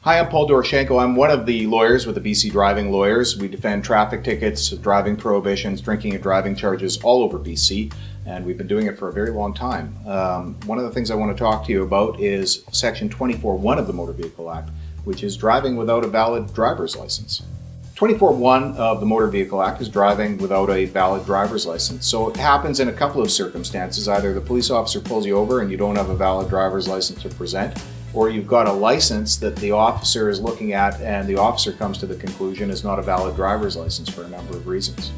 Hi, I'm Paul Doroshenko. I'm one of the lawyers with the BC Driving Lawyers. We defend traffic tickets, driving prohibitions, drinking and driving charges all over BC, and we've been doing it for a very long time. One of the things I want to talk to you about is Section 24(1) of the Motor Vehicle Act, which is driving without a valid driver's license. 24(1) of the Motor Vehicle Act is driving without a valid driver's license. So it happens in a couple of circumstances. Either the police officer pulls you over and you don't have a valid driver's license to present, or you've got a license that the officer is looking at and the officer comes to the conclusion is not a valid driver's license for a number of reasons.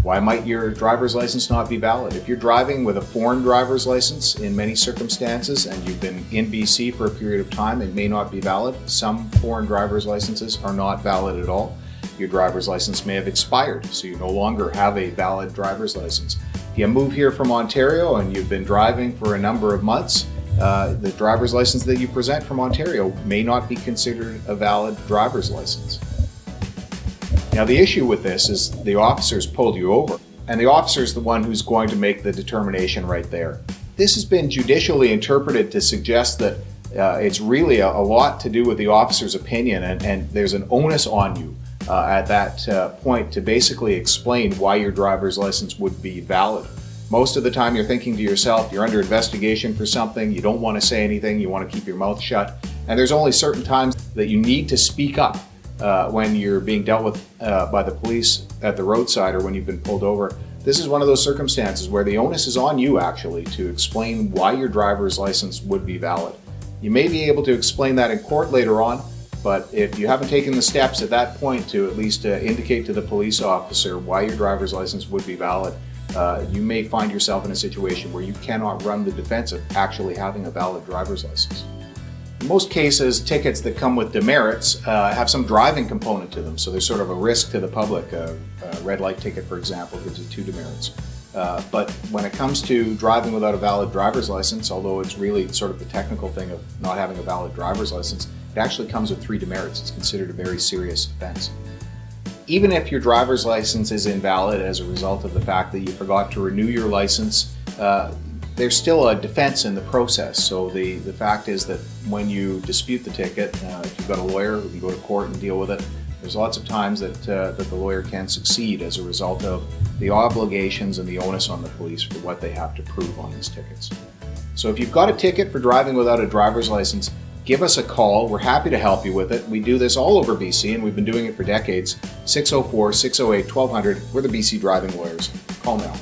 Why might your driver's license not be valid? If you're driving with a foreign driver's license in many circumstances and you've been in BC for a period of time, it may not be valid. Some foreign driver's licenses are not valid at all. Your driver's license may have expired, so you no longer have a valid driver's license. If you move here from Ontario and you've been driving for a number of months, the driver's license that you present from Ontario may not be considered a valid driver's license. Now, the issue with this is the officer's pulled you over, and the officer's the one who's going to make the determination right there. This has been judicially interpreted to suggest that it's really a lot to do with the officer's opinion, and there's an onus on you at that point to basically explain why your driver's license would be valid. Most of the time you're thinking to yourself, you're under investigation for something, you don't want to say anything, you want to keep your mouth shut, and there's only certain times that you need to speak up when you're being dealt with by the police at the roadside or when you've been pulled over. This is one of those circumstances where the onus is on you actually to explain why your driver's license would be valid. You may be able to explain that in court later on, but if you haven't taken the steps at that point to at least indicate to the police officer why your driver's license would be valid, you may find yourself in a situation where you cannot run the defense of actually having a valid driver's license. In most cases, tickets that come with demerits have some driving component to them, so there's sort of a risk to the public. A red light ticket, for example, gives you 2 demerits. But when it comes to driving without a valid driver's license, although it's really sort of the technical thing of not having a valid driver's license, it actually comes with 3 demerits. It's considered a very serious offense. Even if your driver's license is invalid as a result of the fact that you forgot to renew your license, there's still a defense in the process. So the fact is that when you dispute the ticket, if you've got a lawyer who can go to court and deal with it, there's lots of times that the lawyer can succeed as a result of the obligations and the onus on the police for what they have to prove on these tickets. So if you've got a ticket for driving without a driver's license, give us a call. We're happy to help you with it. We do this all over BC, and we've been doing it for decades. 604-608-1200. We're the BC Driving Lawyers. Call now.